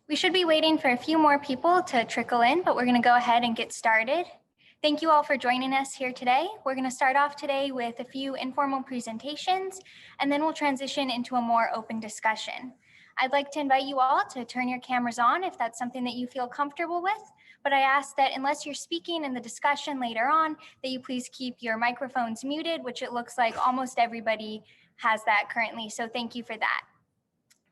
We should be waiting for a few more people to trickle in, but we're going to go ahead and get started. Thank you all for joining us here today. We're going to start off today with a few informal presentations, and then we'll transition into a more open discussion. I'd like to invite you all to turn your cameras on if that's something that you feel comfortable with, but I ask that unless you're speaking in the discussion later on, that you please keep your microphones muted, which it looks like almost everybody has that currently, so thank you for that.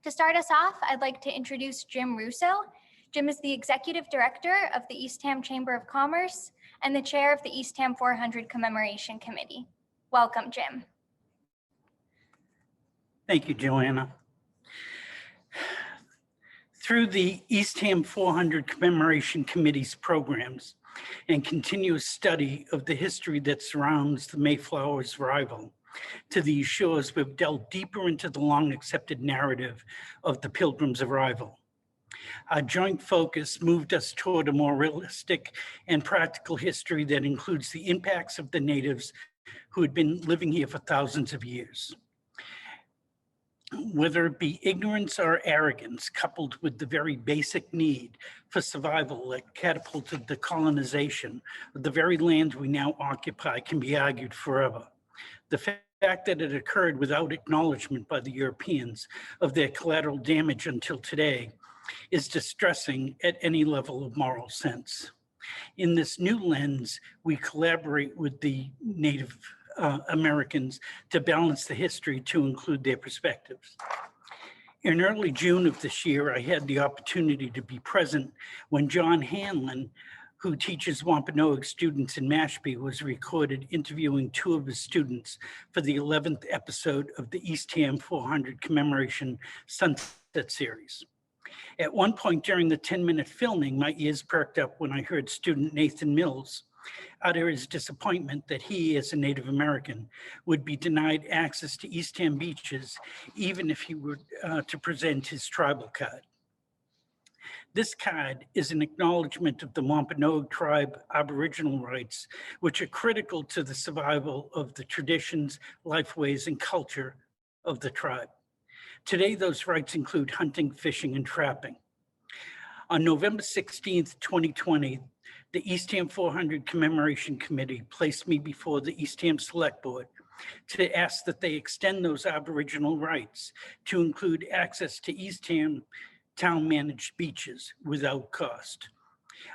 To start us off, I'd like to introduce Jim Russo. Jim is the Executive Director of the Eastham Chamber of Commerce and the Chair of the Eastham 400 Commemoration Committee. Welcome, Jim. Thank you, Joanna. Through the Eastham 400 Commemoration Committee's programs and continuous study of the history that surrounds the Mayflower's arrival to these shores, we've delved deeper into the long accepted narrative of the Pilgrims' arrival. Our joint focus moved us toward a more realistic and practical history that includes the impacts of the natives who had been living here for thousands of years. Whether it be ignorance or arrogance, coupled with the very basic need for survival that catapulted the colonization of the very lands we now occupy, can be argued forever. The fact that it occurred without acknowledgement by the Europeans of their collateral damage until today is distressing at any level of moral sense. In this new lens, we collaborate with the Native Americans to balance the history to include their perspectives. In early June of this year, I had the opportunity to be present when John Hanlon, who teaches Wampanoag students in Mashpee, was recorded interviewing two of his students for the 11th episode of the Eastham 400 Commemoration Sunset Series. At one point during the 10-minute filming, my ears perked up when I heard student Nathan Mills utter his disappointment that he, as a Native American, would be denied access to Eastham beaches, even if he were to present his tribal card. This card is an acknowledgement of the Wampanoag tribe Aboriginal rights, which are critical to the survival of the traditions, lifeways, and culture of the tribe. Today, those rights include hunting, fishing, and trapping. On November 16th, 2020, the Eastham 400 Commemoration Committee placed me before the Eastham Select Board to ask that they extend those Aboriginal rights to include access to Eastham town-managed beaches without cost.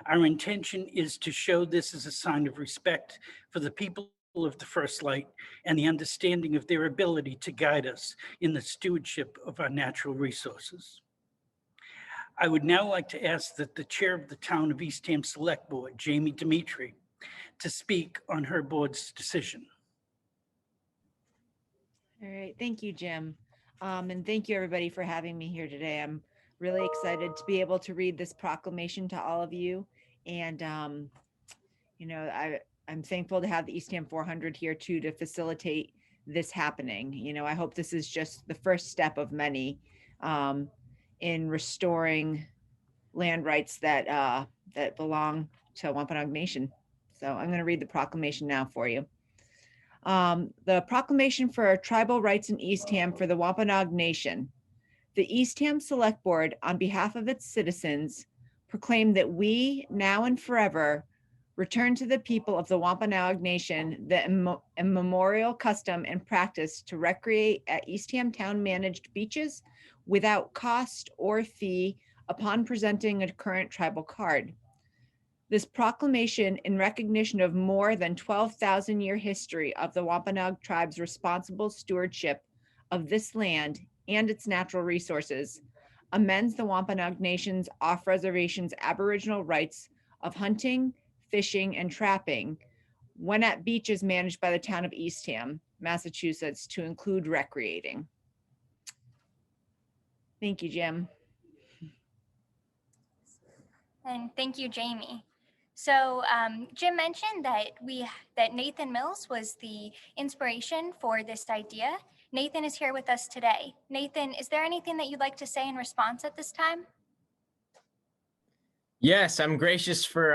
Our intention is to show this as a sign of respect for the people of the First Light and the understanding of their ability to guide us in the stewardship of our natural resources. I would now like to ask that the chair of the Town of Eastham Select Board, Jamie Dimitri, to speak on her board's decision. All right, thank you, Jim. And thank you everybody for having me here today. I'm really excited to be able to read this proclamation to all of you. And, I'm thankful to have the Eastham 400 here too, to facilitate this happening. I hope this is just the first step of many in restoring land rights that belong to Wampanoag Nation. So I'm going to read the proclamation now for you. The Proclamation for Tribal Rights in Eastham for the Wampanoag Nation. The Eastham Select Board, on behalf of its citizens, proclaim that we, now and forever, return to the people of the Wampanoag Nation the immemorial custom and practice to recreate at Eastham town-managed beaches without cost or fee upon presenting a current tribal card. This proclamation, in recognition of more than 12,000-year history of the Wampanoag tribe's responsible stewardship of this land and its natural resources, amends the Wampanoag Nation's off-reservation's Aboriginal rights of hunting, fishing, and trapping when at beaches managed by the town of Eastham, Massachusetts, to include recreating. Thank you, Jim. And thank you, Jamie. So Jim mentioned that Nathan Mills was the inspiration for this idea. Nathan is here with us today. Nathan, is there anything that you'd like to say in response at this time? Yes, I'm gracious for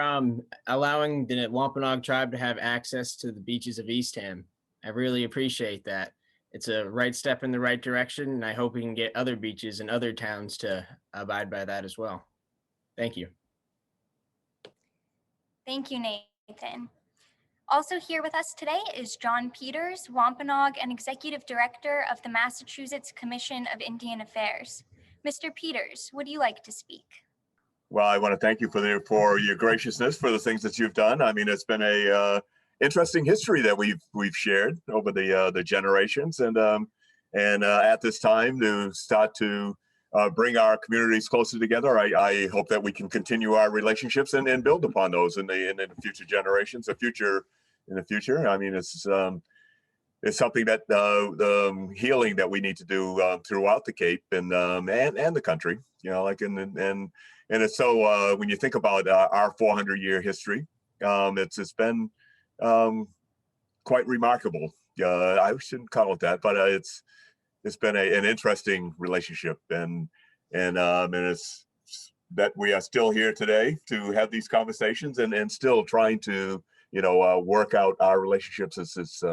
allowing the Wampanoag tribe to have access to the beaches of Eastham. I really appreciate that. It's a right step in the right direction, and I hope we can get other beaches and other towns to abide by that as well. Thank you. Thank you, Nathan. Also here with us today is John Peters, Wampanoag and Executive Director of the Massachusetts Commission of Indian Affairs. Mr. Peters, would you like to speak? Well, I want to thank you for your graciousness for the things that you've done. I mean, it's been a interesting history that we've shared over the generations, and at this time to start to bring our communities closer together. I hope that we can continue our relationships and build upon those in the future generations, in the future. I mean, it's something that the healing that we need to do throughout the Cape and the country. You know, like and it's so when you think about our 400-year history, it's been quite remarkable. I shouldn't call it that, but it's been an interesting relationship, and it's that we are still here today to have these conversations and still trying to work out our relationships. It's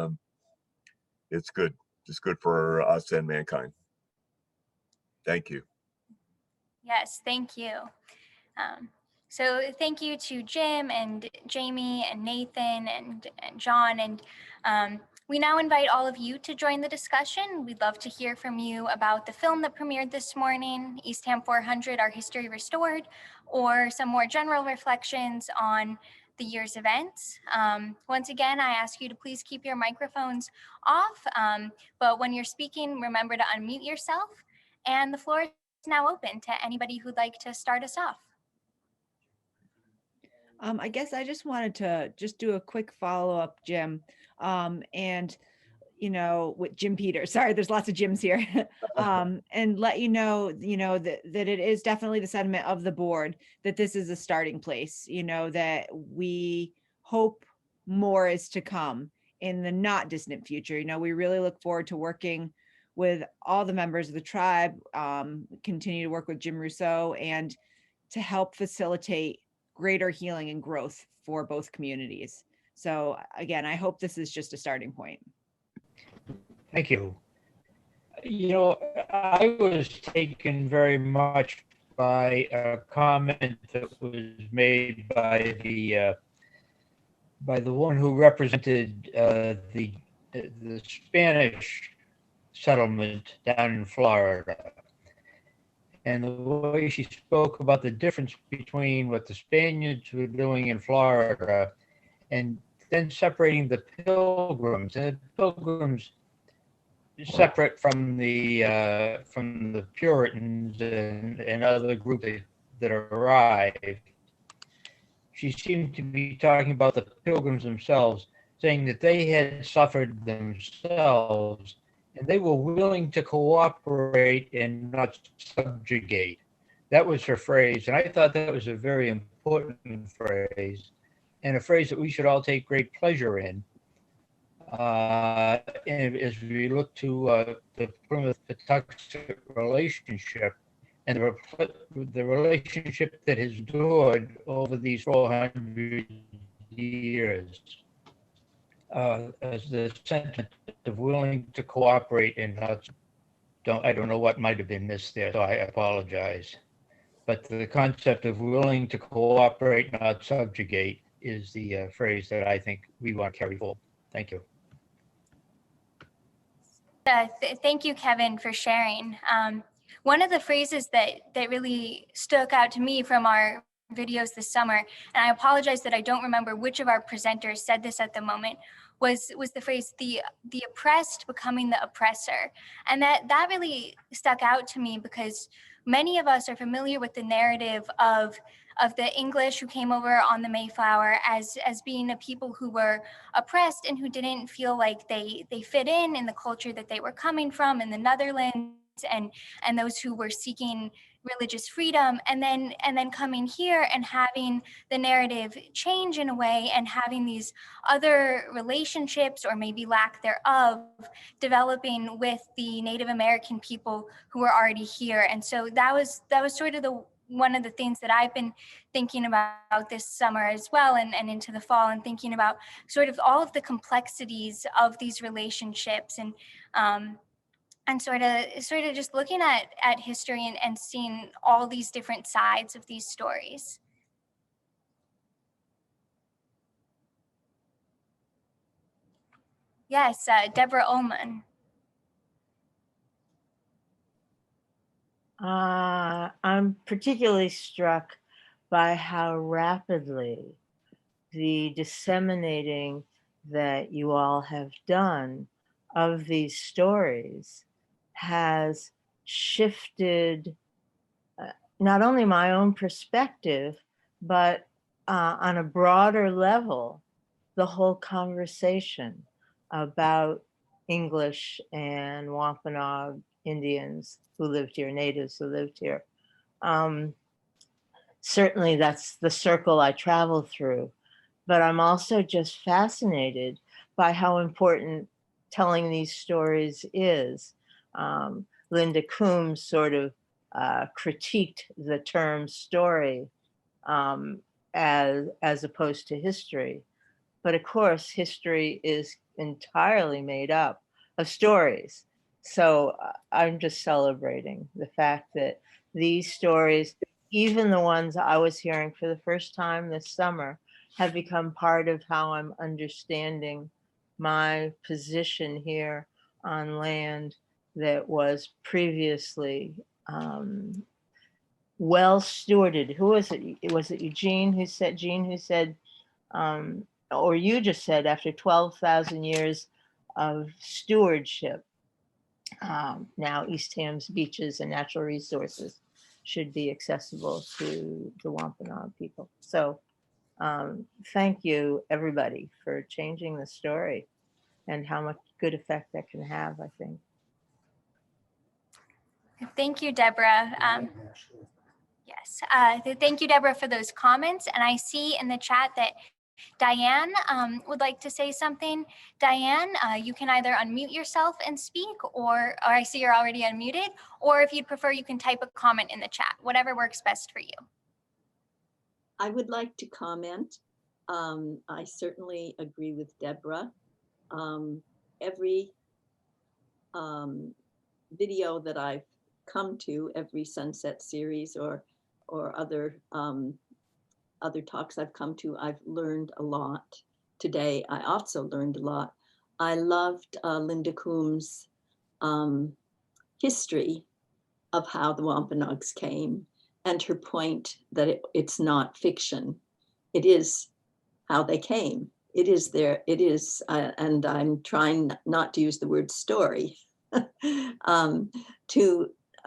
good. It's good for us and mankind. Thank you. Yes, thank you. So thank you to Jim and Jamie and Nathan and John. And we now invite all of you to join the discussion. We'd love to hear from you about the film that premiered this morning, Eastham 400, Our History Restored, or some more general reflections on the year's events. Once again, I ask you to please keep your microphones off, but when you're speaking, remember to unmute yourself. And the floor is now open to anybody who'd like to start us off. I guess I just wanted to do a quick follow-up, Jim, and with Jim Peters. Sorry, there's lots of Jims here, and let you know that it is definitely the sentiment of the board that this is a starting place. That we hope more is to come in the not distant future. We really look forward to working with all the members of the tribe, continue to work with Jim Rousseau, and to help facilitate greater healing and growth for both communities. So again, I hope this is just a starting point. Thank you. I was taken very much by a comment that was made by the one who represented the Spanish settlement down in Florida. And the way she spoke about the difference between what the Spaniards were doing in Florida and then separating the Pilgrims. And the Pilgrims separate from the Puritans and other groups that arrived. She seemed to be talking about the Pilgrims themselves, saying that they had suffered themselves and they were willing to cooperate and not subjugate. That was her phrase, and I thought that was a very important phrase, and a phrase that we should all take great pleasure in. And as we look to the Plymouth-Patuxent relationship and the relationship that has endured over these 400 years, as the sentiment of willing to cooperate and not, I don't know what might have been missed there, so I apologize. But the concept of willing to cooperate, not subjugate, is the phrase that I think we want to carry forward. Thank you. Thank you, Kevin, for sharing. One of the phrases that really stuck out to me from our videos this summer, and I apologize that I don't remember which of our presenters said this at the moment, was the phrase the oppressed becoming the oppressor. And that really stuck out to me because many of us are familiar with the narrative of the English who came over on the Mayflower as being a people who were oppressed and who didn't feel like they fit in the culture that they were coming from in the Netherlands, and those who were seeking religious freedom, and then coming here and having the narrative change in a way and having these other relationships, or maybe lack thereof, developing with the Native American people who were already here. And so that was sort of one of the things that I've been thinking about this summer as well, and into the fall, and thinking about sort of all of the complexities of these relationships, and and sort of just looking at history and seeing all these different sides of these stories. Yes, Deborah Ullman. I'm particularly struck by how rapidly the disseminating that you all have done of these stories has shifted not only my own perspective, but on a broader level, the whole conversation about English and Wampanoag Indians who lived here, natives who lived here. Certainly that's the circle I travel through, but I'm also just fascinated by how important telling these stories is. Linda Coombs sort of critiqued the term story as opposed to history. But of course, history is entirely made up of stories. So I'm just celebrating the fact that these stories, even the ones I was hearing for the first time this summer, have become part of how I'm understanding my position here on land that was previously well stewarded. Who was it? Was it Eugene who said, or you just said, after 12,000 years of stewardship, now Eastham's beaches and natural resources should be accessible to the Wampanoag people. So thank you, everybody, for changing the story and how much good effect that can have, I think. Thank you, Deborah. Yes, thank you, Deborah, for those comments. And I see in the chat that Dianne would like to say something. Dianne, you can either unmute yourself and speak, or I see you're already unmuted, or if you'd prefer, you can type a comment in the chat, whatever works best for you. I would like to comment. I certainly agree with Deborah. Every video that I've come to, every Sunset series or other talks I've come to, I've learned a lot. Today, I also learned a lot. I loved Linda Coombs' history of how the Wampanoags came, and her point that it's not fiction. It is how they came. It is there. It is, and I'm trying not to use the word story.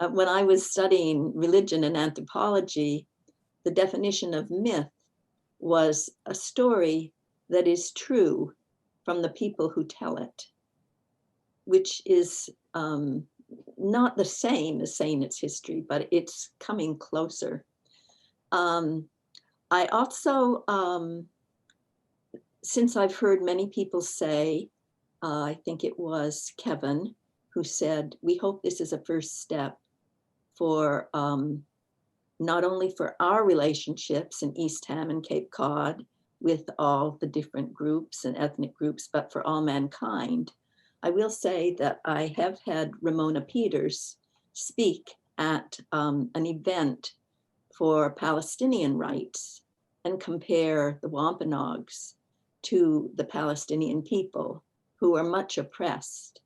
When I was studying religion and anthropology, the definition of myth was a story that is true from the people who tell it, which is not the same as saying it's history, but it's coming closer. I also, since I've heard many people say, I think it was Kevin who said, we hope this is a first step for not only for our relationships in Eastham and Cape Cod with all the different groups and ethnic groups, but for all mankind. I will say that I have had Ramona Peters speak at an event for Palestinian rights and compare the Wampanoags to the Palestinian people who are much oppressed.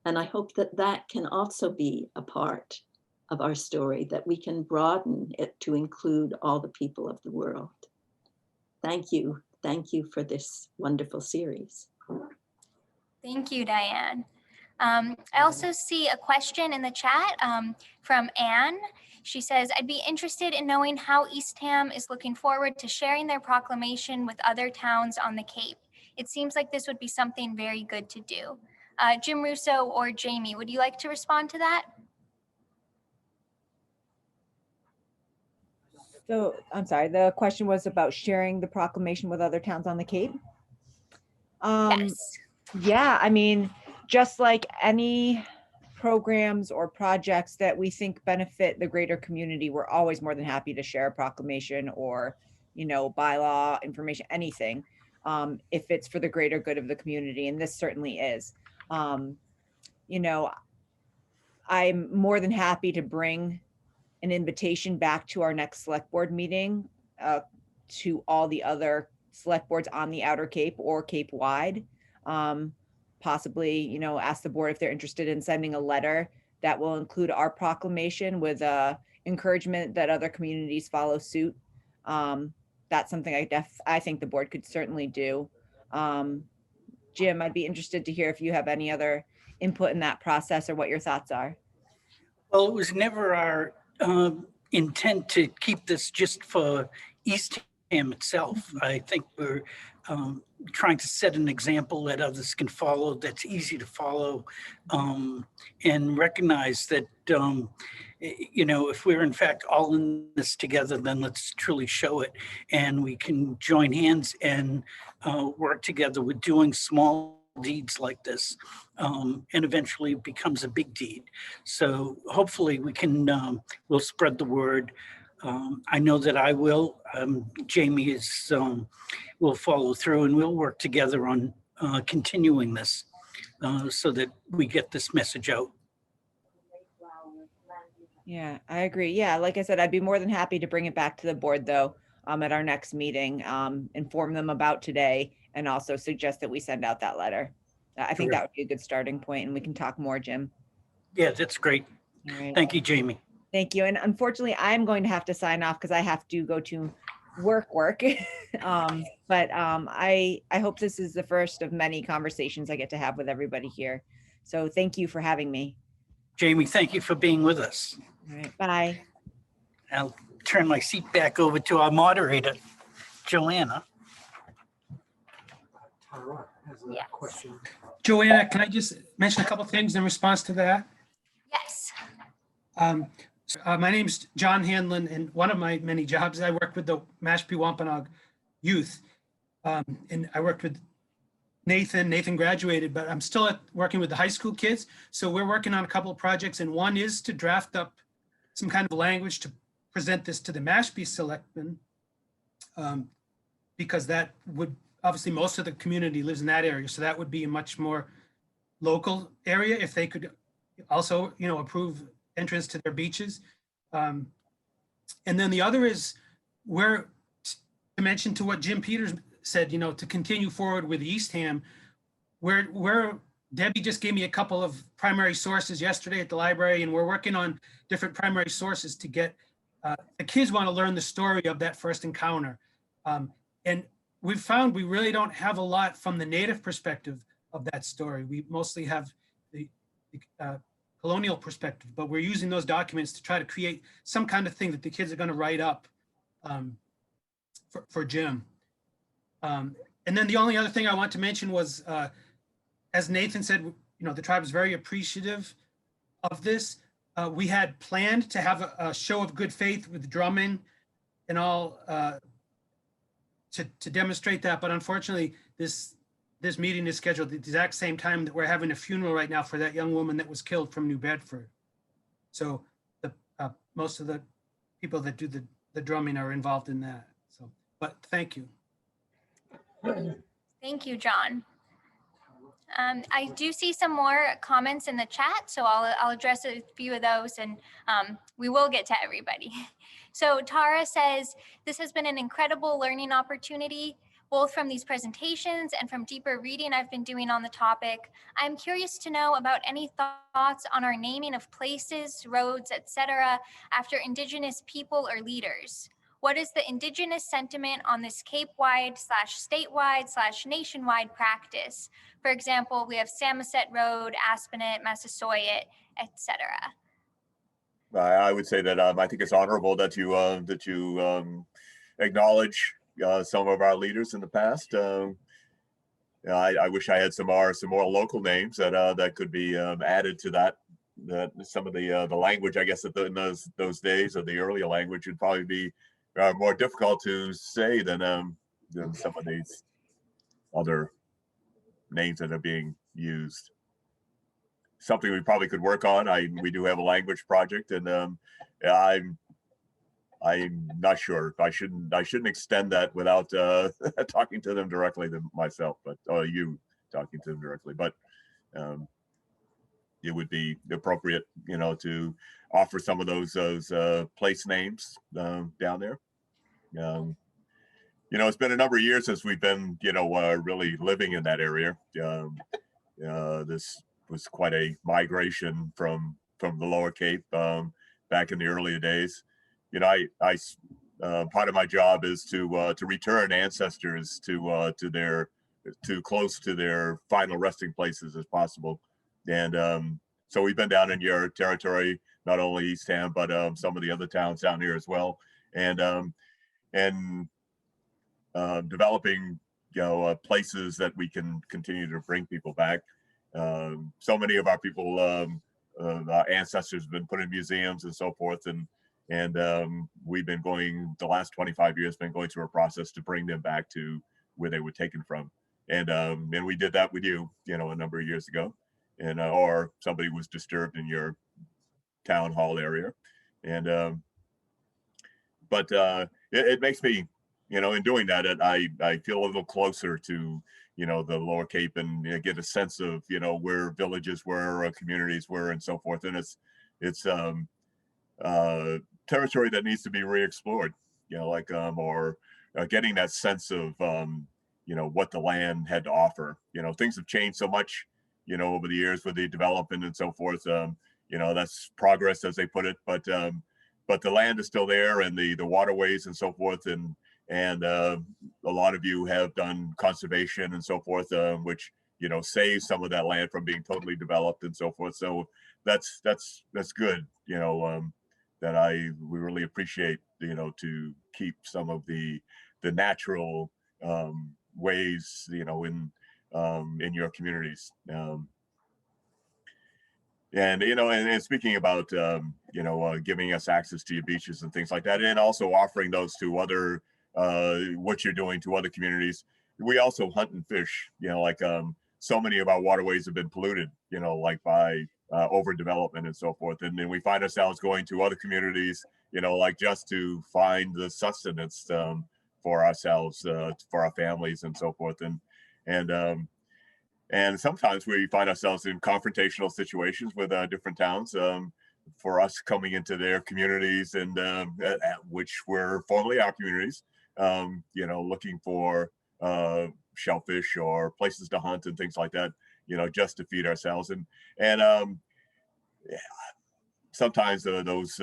And I hope that that can also be a part of our story, that we can broaden it to include all the people of the world. Thank you. Thank you for this wonderful series. Thank you, Dianne. I also see a question in the chat from Anne. She says, I'd be interested in knowing how Eastham is looking forward to sharing their proclamation with other towns on the Cape. It seems like this would be something very good to do. Jim Russo or Jamie, would you like to respond to that? So I'm sorry, the question was about sharing the proclamation with other towns on the Cape. Yes. Yeah, I mean, just like any programs or projects that we think benefit the greater community, we're always more than happy to share a proclamation or, bylaw information, anything, if it's for the greater good of the community. And this certainly is. I'm more than happy to bring an invitation back to our next select board meeting to all the other select boards on the Outer Cape or Cape wide. Possibly, you know, ask the board if they're interested in sending a letter that will include our proclamation with encouragement that other communities follow suit. That's something I think the board could certainly do. Jim, I'd be interested to hear if you have any other input in that process or what your thoughts are. Well, it was never our intent to keep this just for Eastham itself. I think we're trying to set an example that others can follow, that's easy to follow, and recognize that, you know, if we're in fact all in this together, then let's truly show it. And we can join hands and work together with doing small deeds like this, and eventually it becomes a big deed. So hopefully we can, we'll spread the word. I know that I will. Jamie is, will follow through, and we'll work together on continuing this so that we get this message out. Yeah, I agree. Yeah, like I said, I'd be more than happy to bring it back to the board though, at our next meeting, inform them about today, and also suggest that we send out that letter. I think that would be a good starting point, and we can talk more, Jim. Yeah, that's great. All right. Thank you, Jamie. Thank you. And unfortunately, I'm going to have to sign off because I have to go to work. But I hope this is the first of many conversations I get to have with everybody here. So thank you for having me. Jamie, thank you for being with us. All right, bye. I'll turn my seat back over to our moderator, Joanna. Yes. Joanna, can I just mention a couple of things in response to that? Yes. My name's John Hanlon, and one of my many jobs, I work with the Mashpee Wampanoag youth. And I worked with Nathan. Nathan graduated, but I'm still working with the high school kids. So we're working on a couple of projects, and one is to draft up some kind of language to present this to the Mashpee selectmen, because that would, obviously most of the community lives in that area. So that would be a much more local area if they could also, you know, approve entrance to their beaches. And then the other is where, to mention to what Jim Peters said, you know, to continue forward with Eastham, where Debbie just gave me a couple of primary sources yesterday at the library, and we're working on different primary sources to get, the kids want to learn the story of that first encounter. And we've found we really don't have a lot from the Native perspective of that story. We mostly have the colonial perspective, but we're using those documents to try to create some kind of thing that the kids are going to write up for Jim. And then the only other thing I want to mention was, as Nathan said, you know, the tribe is very appreciative of this. We had planned to have a show of good faith with drumming and all to demonstrate that, but unfortunately, this meeting is scheduled at the exact same time that we're having a funeral right now for that young woman that was killed from New Bedford. So the most of the people that do the drumming are involved in that. So, but thank you. Thank you, John. I do see some more comments in the chat, so I'll address a few of those, and we will get to everybody. So Tara says, this has been an incredible learning opportunity, both from these presentations and from deeper reading I've been doing on the topic. I'm curious to know about any thoughts on our naming of places, roads, etc., after Indigenous people or leaders. What is the Indigenous sentiment on this Cape-wide / statewide / nationwide practice? For example, we have Samoset Road, Aspinet, Massasoit, etc. I would say that I think it's honorable that you acknowledge some of our leaders in the past. I wish I had some more local names that could be added to that. That some of the language, I guess, in those days, of the earlier language, would probably be more difficult to say than some of these other names that are being used. Something we probably could work on. We do have a language project, and I'm not sure. I shouldn't extend that without talking to them directly myself, but you talking to them directly. But it would be appropriate, to offer some of those place names down there. It's been a number of years since we've been, really living in that area. This was quite a migration from the Lower Cape back in the earlier days. Part of my job is to return ancestors to close to their final resting places as possible. And so we've been down in your territory, not only Eastham, but some of the other towns down here as well. And developing, places that we can continue to bring people back. So many of our people, our ancestors have been put in museums and so forth. And we've been going, the last 25 years, been going through a process to bring them back to where they were taken from. And we did that with you, a number of years ago. And or somebody was disturbed in your town hall area. And but it makes me, in doing that, I feel a little closer to, the Lower Cape, and get a sense of, where villages were, or communities were, and so forth. And it's territory that needs to be re-explored, or getting that sense of, what the land had to offer. Things have changed so much, over the years with the development and so forth. That's progress, as they put it, but the land is still there, and the waterways and so forth. And a lot of you have done conservation and so forth, which, saves some of that land from being totally developed and so forth. So that's good, that we really appreciate, to keep some of the natural ways, in your communities. And speaking about, giving us access to your beaches and things like that, and also offering those to other, what you're doing to other communities. We also hunt and fish, so many of our waterways have been polluted, by overdevelopment and so forth. And then we find ourselves going to other communities, just to find the sustenance for ourselves, for our families and so forth. And sometimes we find ourselves in confrontational situations with different towns, for us coming into their communities, and which were formerly our communities, looking for shellfish or places to hunt and things like that, just to feed ourselves. And sometimes those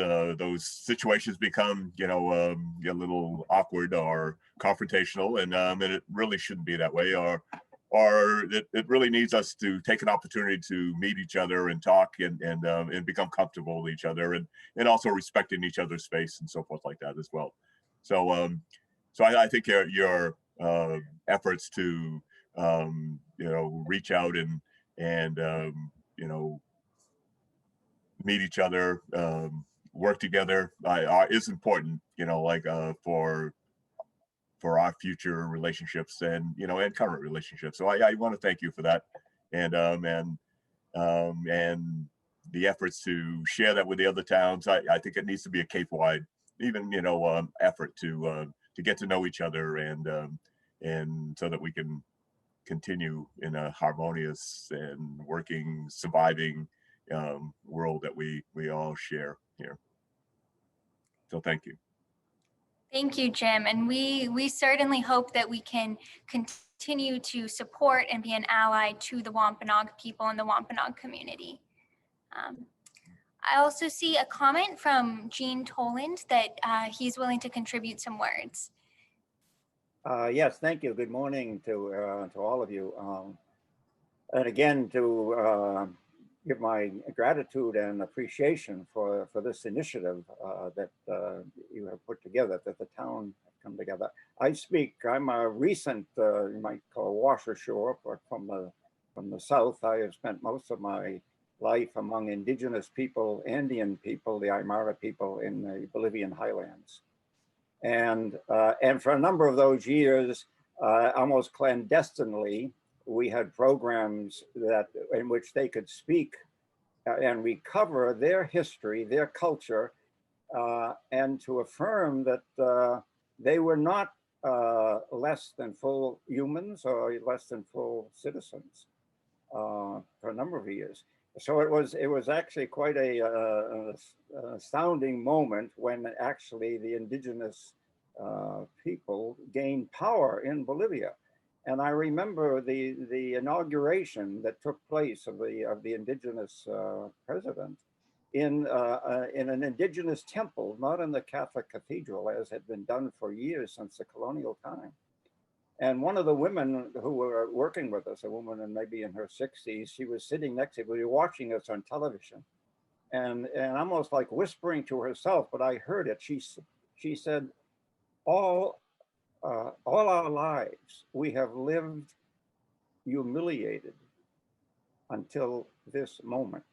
situations become, a little awkward or confrontational, and it really shouldn't be that way. Or it really needs us to take an opportunity to meet each other and talk and become comfortable with each other, and also respecting each other's space and so forth like that as well. So I think your efforts to reach out and meet each other, work together, is important, for our future relationships and current relationships. So I want to thank you for that, and the efforts to share that with the other towns. I think it needs to be a Cape-wide, even effort to get to know each other, and so that we can continue in a harmonious and working, surviving world that we all share here. So thank you. Thank you, Jim. And we certainly hope that we can continue to support and be an ally to the Wampanoag people and the Wampanoag community. I also see a comment from Eugenio Toland that he's willing to contribute some words. Yes, thank you. Good morning to all of you. And again, to give my gratitude and appreciation for this initiative that you have put together, that the town have come together. I'm a recent, you might call washer shore, but from the South. I have spent most of my life among indigenous people, Andean people, the Aymara people in the Bolivian highlands. And for a number of those years, almost clandestinely, we had programs in which they could speak and recover their history, their culture, and to affirm that they were not less than full humans or less than full citizens for a number of years. So it was actually quite an astounding moment when actually the indigenous people gained power in Bolivia. And I remember the inauguration that took place of the indigenous president in an indigenous temple, not in the Catholic cathedral, as had been done for years since the colonial time. And one of the women who were working with us, a woman and maybe in her 60s, she was sitting next to me. We were watching us on television, and almost like whispering to herself, but I heard it. She said, all our lives we have lived humiliated until this moment.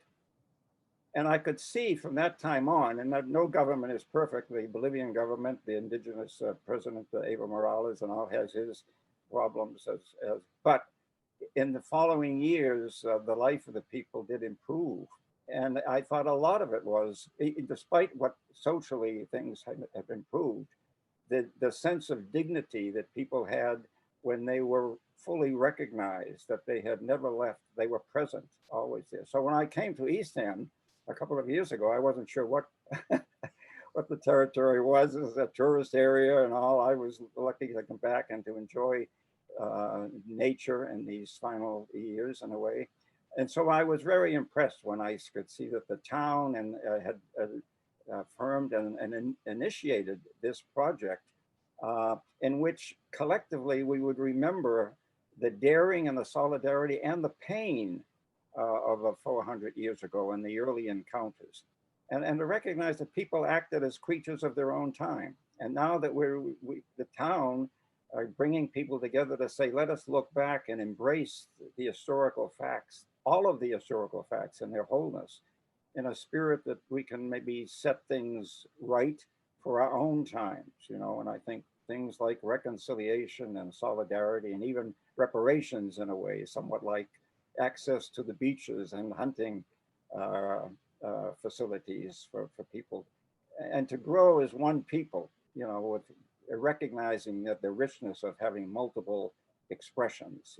And I could see from that time on, and that no government is perfect. The Bolivian government, the indigenous president, Evo Morales, and all has his problems. But in the following years, the life of the people did improve. And I thought a lot of it was, despite what socially things have improved, the sense of dignity that people had when they were fully recognized, that they had never left, they were present, always there. So when I came to Eastham a couple of years ago, I wasn't sure what what the territory was. It was a tourist area and all. I was lucky to come back and to enjoy nature in these final years in a way. And so I was very impressed when I could see that the town and had firmed and initiated this project in which collectively we would remember the daring and the solidarity and the pain of 400 years ago in the early encounters, and to recognize that people acted as creatures of their own time. And now that the town are bringing people together to say, let us look back and embrace the historical facts, all of the historical facts in their wholeness, in a spirit that we can maybe set things right for our own times, you know. And I think things like reconciliation and solidarity and even reparations in a way, somewhat like access to the beaches and hunting facilities for people, and to grow as one people, you know, with recognizing that the richness of having multiple expressions.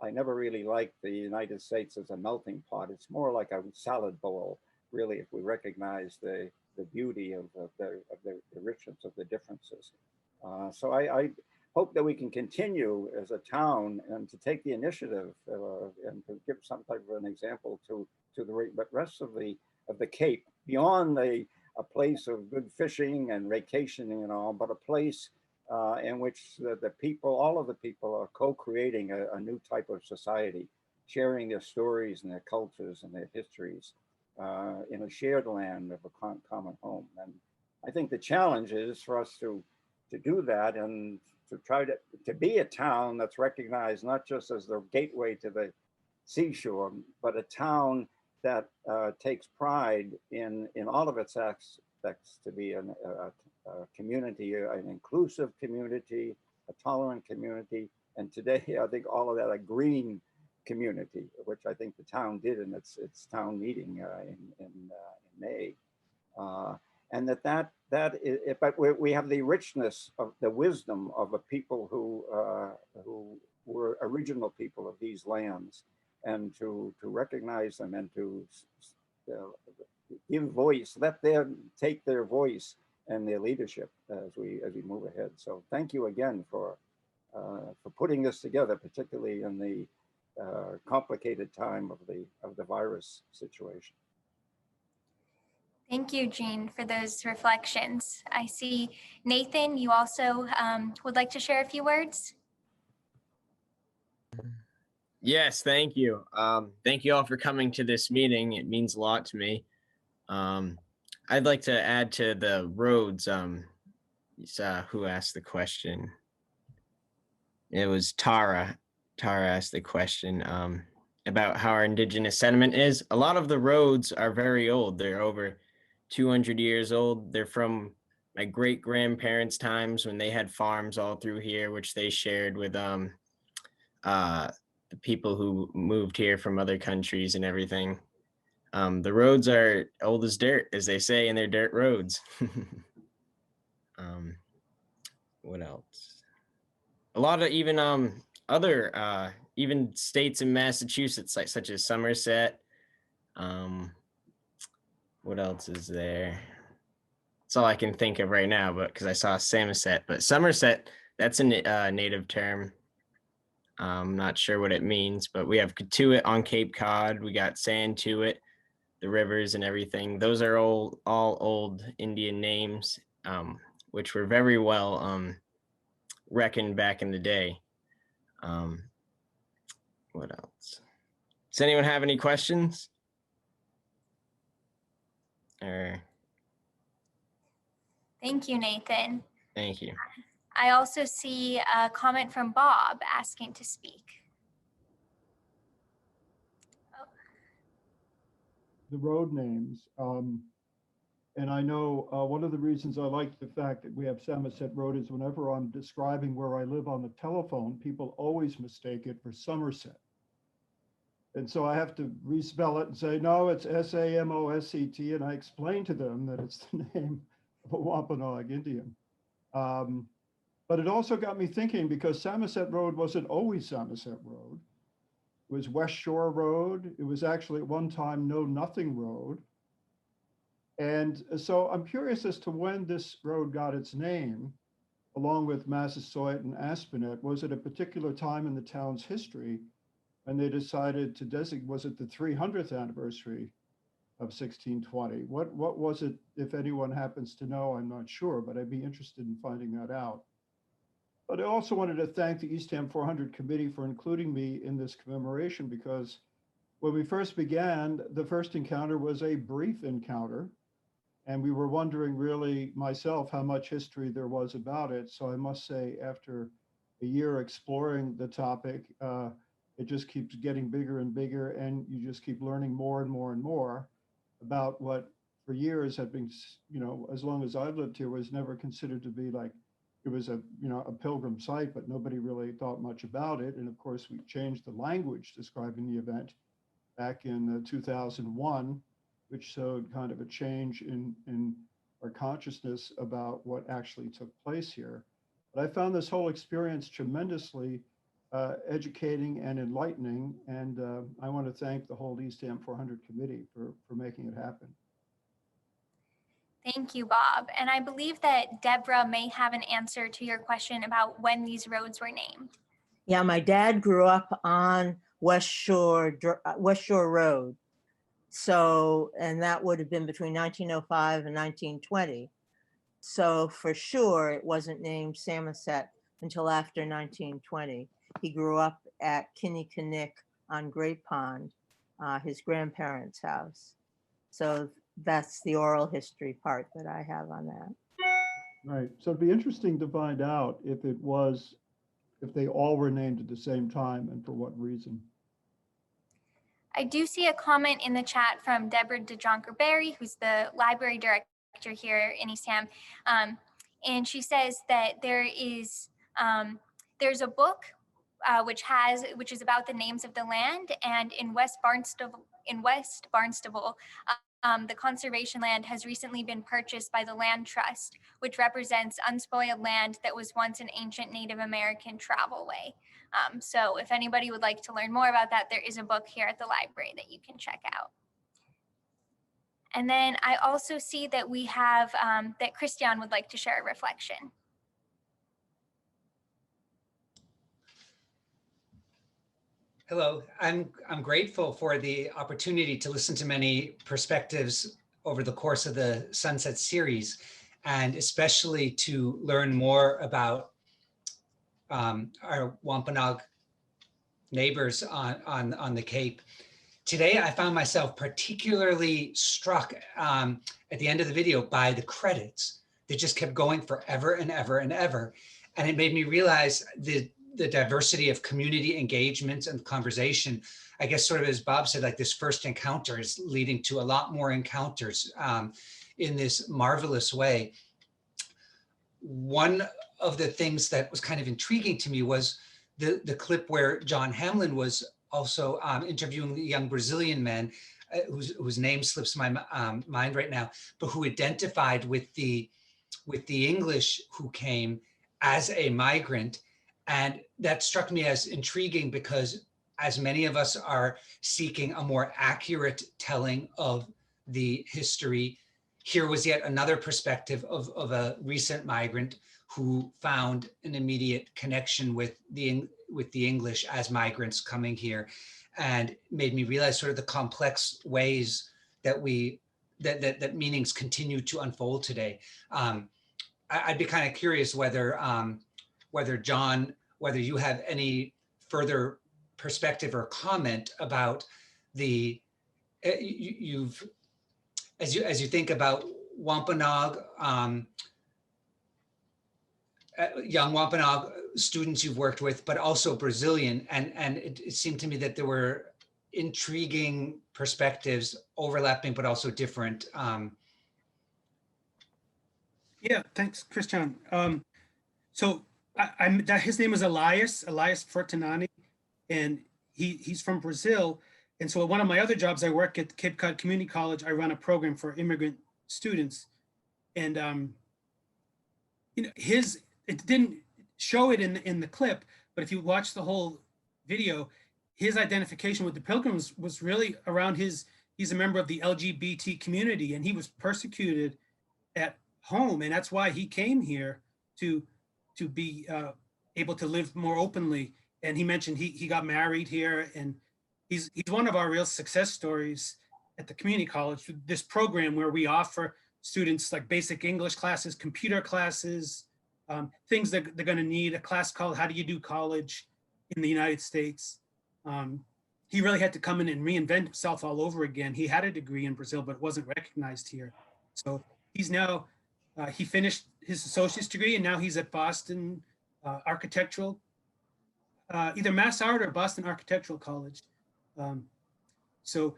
I never really liked the United States as a melting pot. It's more like a salad bowl, really, if we recognize the beauty of the richness of the differences. So I hope that we can continue as a town and to take the initiative and to give some type of an example to the rest of the Cape, beyond a place of good fishing and vacationing and all, but a place in which the people, all of the people, are co-creating a new type of society, sharing their stories and their cultures and their histories in a shared land of a common home. And I think the challenge is for us to do that and to try to be a town that's recognized not just as the gateway to the seashore, but a town that takes pride in all of its aspects, to be a community, an inclusive community, a tolerant community, and today I think all of that, a green community, which I think the town did in its town meeting in May. And that is, but we have the richness of the wisdom of a people who were original people of these lands, and to recognize them and to give voice, let them take their voice and their leadership as we move ahead. So thank you again for putting this together, particularly in the complicated time of the virus situation. Thank you, Jean, for those reflections. I see, Nathan, you also would like to share a few words? Yes, thank you. Thank you all for coming to this meeting. It means a lot to me. I'd like to add to the roads. Who asked the question? It was Tara. Tara asked the question about how our indigenous sentiment is. A lot of the roads are very old. They're over 200 years old. They're from my great-grandparents' times when they had farms all through here, which they shared with the people who moved here from other countries and everything. The roads are old as dirt, as they say, and they're dirt roads. What else? A lot of even other even states in Massachusetts, like such as Somerset, What else is there? That's all I can think of right now, but because I saw Samoset, but Somerset, that's a native term. I'm not sure what it means, but we have Katuit on Cape Cod. We got Santuit, the rivers and everything. Those are all old Indian names, which were very well reckoned back in the day. What else? Does anyone have any questions? Thank you, Nathan. Thank you. I also see a comment from Bob asking to speak. The road names. And I know one of the reasons I like the fact that we have Samoset Road is whenever I'm describing where I live on the telephone, people always mistake it for Somerset. And so I have to respell it and say, no, it's Samosет. And I explain to them that it's the name of a Wampanoag Indian. But it also got me thinking, because Samoset Road wasn't always Samoset Road. It was West Shore Road. It was actually at one time Know Nothing Road. And so I'm curious as to when this road got its name, along with Massasoit and Aspinet. Was it a particular time in the town's history and they decided to designate, was it the 300th anniversary of 1620? What was it, if anyone happens to know? I'm not sure, but I'd be interested in finding that out. But I also wanted to thank the Eastham 400 committee for including me in this commemoration, because when we first began, the first encounter was a brief encounter. And we were wondering, really, myself, how much history there was about it. So I must say, after a year exploring the topic, it just keeps getting bigger and bigger, and you just keep learning more and more and more about what for years had been, as long as I've lived here, was never considered to be like, it was a pilgrim site, but nobody really thought much about it. And of course, we changed the language describing the event back in 2001, which showed kind of a change in our consciousness about what actually took place here. But I found this whole experience tremendously educating and enlightening, and I want to thank the whole Eastham 400 committee for making it happen. Thank you, Bob. And I believe that Deborah may have an answer to your question about when these roads were named. Yeah, my dad grew up on West Shore Road. So, and that would have been between 1905 and 1920. So for sure, it wasn't named Samoset until after 1920. He grew up at Kinnickinnick on Great Pond, his grandparents' house. So that's the oral history part that I have on that. Right. So it'd be interesting to find out if they all were named at the same time and for what reason. I do see a comment in the chat from Deborah DeJonker-Berry, who's the library director here in Eastham. And she says that there's a book which is about the names of the land, and in West Barnstable, the conservation land has recently been purchased by the Land Trust, which represents unspoiled land that was once an ancient Native American travel way. So if anybody would like to learn more about that, there is a book here at the library that you can check out. And then I also see that we have that Christian would like to share a reflection. Hello, I'm grateful for the opportunity to listen to many perspectives over the course of the Sunset series, and especially to learn more about our Wampanoag neighbors on the Cape. Today, I found myself particularly struck at the end of the video by the credits that just kept going forever and ever and ever. And it made me realize the diversity of community engagement and conversation. I guess sort of as Bob said, like this first encounter is leading to a lot more encounters in this marvelous way. One of the things that was kind of intriguing to me was the clip where John Hamlin was also interviewing the young Brazilian man whose name slips my mind right now, but who identified with the English who came as a migrant. And that struck me as intriguing because as many of us are seeking a more accurate telling of the history, here was yet another perspective of a recent migrant who found an immediate connection with the English as migrants coming here, and made me realize sort of the complex ways that that meanings continue to unfold today. I'd be kind of curious whether John, whether you have any further perspective or comment about the as you think about Wampanoag, young Wampanoag students you've worked with, but also Brazilian, and it seemed to me that there were intriguing perspectives, overlapping but also different. Yeah, thanks, Christian. So his name is Elias Fortunani, and he's from Brazil. And so one of my other jobs, I work at Cape Cod Community College. I run a program for immigrant students, and you know, it didn't show it in the clip, but if you watch the whole video, his identification with the Pilgrims was really around he's a member of the LGBT community, and he was persecuted at home, and that's why he came here to be able to live more openly. And he mentioned he got married here, and he's one of our real success stories at the community college. This program where we offer students like basic English classes, computer classes, things that they're going to need. A class called "How Do You Do College" in the United States. He really had to come in and reinvent himself all over again. He had a degree in Brazil, but it wasn't recognized here. So he's now he finished his associate's degree, and now he's at Boston Architectural, either Mass Art or Boston Architectural College. So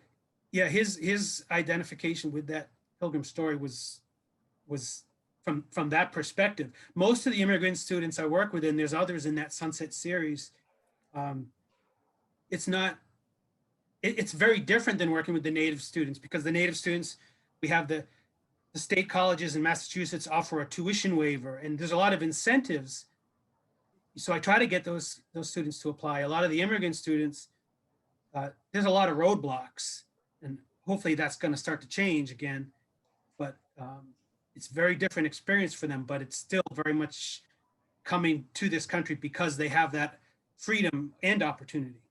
yeah, his identification with that Pilgrim story was from that perspective. Most of the immigrant students I work with, and there's others in that Sunset series, it's very different than working with the Native students, because the Native students, we have the state colleges in Massachusetts offer a tuition waiver, and there's a lot of incentives. So I try to get those students to apply. A lot of the immigrant students, there's a lot of roadblocks, and hopefully that's going to start to change again. But it's a very different experience for them, but it's still very much coming to this country because they have that freedom and opportunity.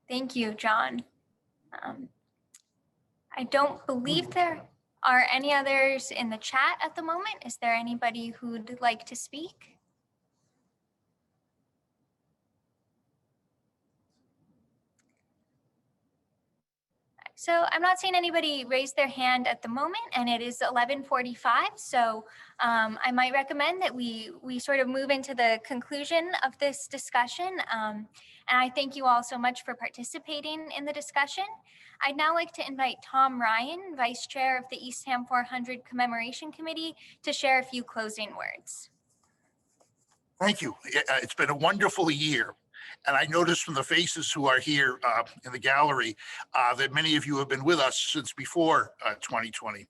Thank you, John. I don't believe there are any others in the chat at the moment. Is there anybody who'd like to speak? So I'm not seeing anybody raise their hand at the moment, and it is 11:45. So I might recommend that we sort of move into the conclusion of this discussion. And I thank you all so much for participating in the discussion. I'd now like to invite Tom Ryan, Vice Chair of the Eastham 400 Commemoration Committee, to share a few closing words. Thank you. It's been a wonderful year. And I noticed from the faces who are here in the gallery that many of you have been with us since before 2020.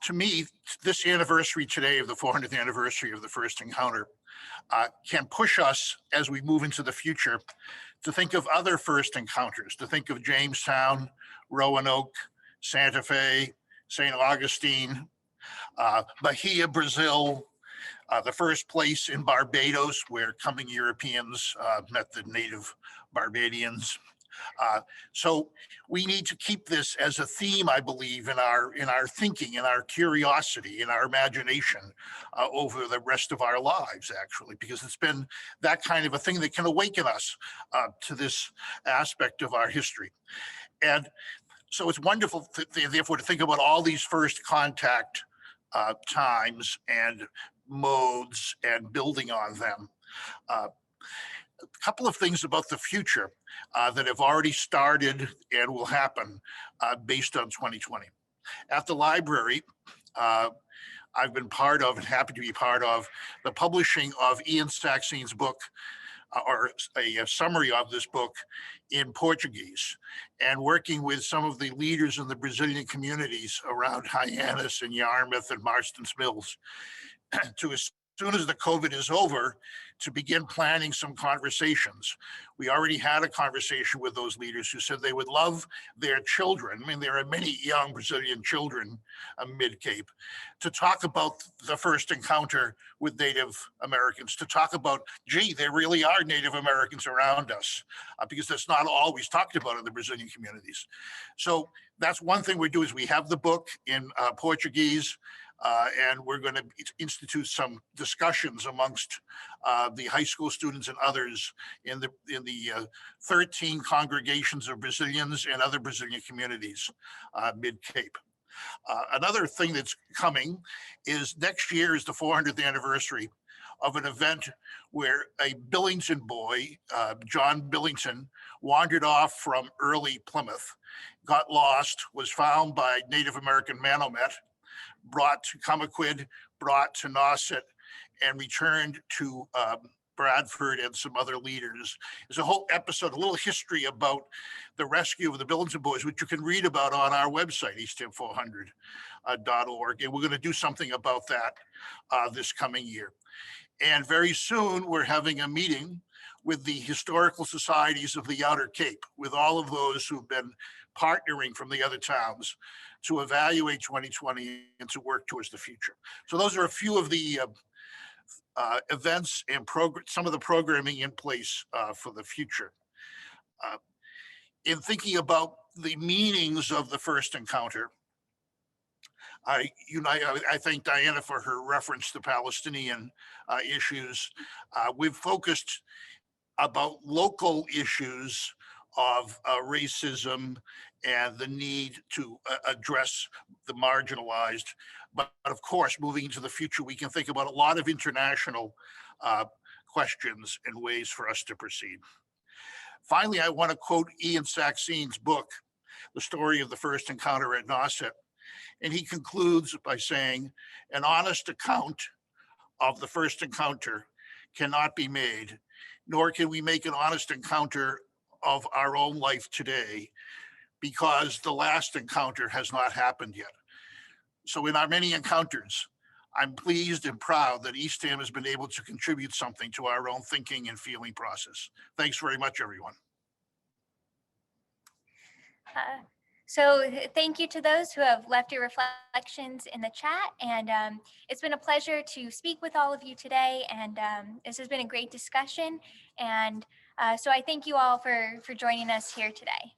To me, this anniversary today of the 400th anniversary of the first encounter can push us as we move into the future to think of other first encounters, to think of Jamestown, Roanoke, Santa Fe, St. Augustine, Bahia, Brazil, the first place in Barbados where coming Europeans met the native Barbadians. So we need to keep this as a theme, I believe, in our thinking, in our curiosity, in our imagination over the rest of our lives, actually, because it's been that kind of a thing that can awaken us to this aspect of our history. And so it's wonderful, therefore, to think about all these first contact times and modes and building on them. A couple of things about the future that have already started and will happen based on 2020. At the library, I've been part of and happy to be part of the publishing of Ian Saxon's book, or a summary of this book in Portuguese, and working with some of the leaders in the Brazilian communities around Hyannis and Yarmouth and Marston's Mills to soon as the COVID is over, to begin planning some conversations. We already had a conversation with those leaders who said they would love their children. I mean, there are many young Brazilian children mid-Cape, to talk about the first encounter with Native Americans, to talk about, gee, there really are Native Americans around us, because that's not always talked about in the Brazilian communities. So that's one thing we do, is we have the book in Portuguese, and we're going to institute some discussions amongst the high school students and others in the 13 congregations of Brazilians and other Brazilian communities mid-Cape. Another thing that's coming is next year is the 400th anniversary of an event where a Billington boy, John Billington, wandered off from early Plymouth, got lost, was found by Native American Manomet, brought to Comaquid, brought to Nauset, and returned to Bradford and some other leaders. There's a whole episode, a little history about the rescue of the Billington boys, which you can read about on our website, eastham400.org. And we're going to do something about that this coming year. And very soon, we're having a meeting with the historical societies of the Outer Cape, with all of those who've been partnering from the other towns to evaluate 2020 and to work towards the future. So those are a few of the events and some of the programming in place for the future. In thinking about the meanings of the first encounter, I thank Diana for her reference to Palestinian issues. We've focused about local issues of racism and the need to address the marginalized. But of course, moving into the future, we can think about a lot of international questions and ways for us to proceed. Finally, I want to quote Ian Saxon's book, The Story of the First Encounter at Nauset. And he concludes by saying, an honest account of the first encounter cannot be made, nor can we make an honest encounter of our own life today, because the last encounter has not happened yet. So in our many encounters, I'm pleased and proud that Eastham has been able to contribute something to our own thinking and feeling process. Thanks very much, everyone. So thank you to those who have left your reflections in the chat. And it's been a pleasure to speak with all of you today. And this has been a great discussion. And so I thank you all for joining us here today.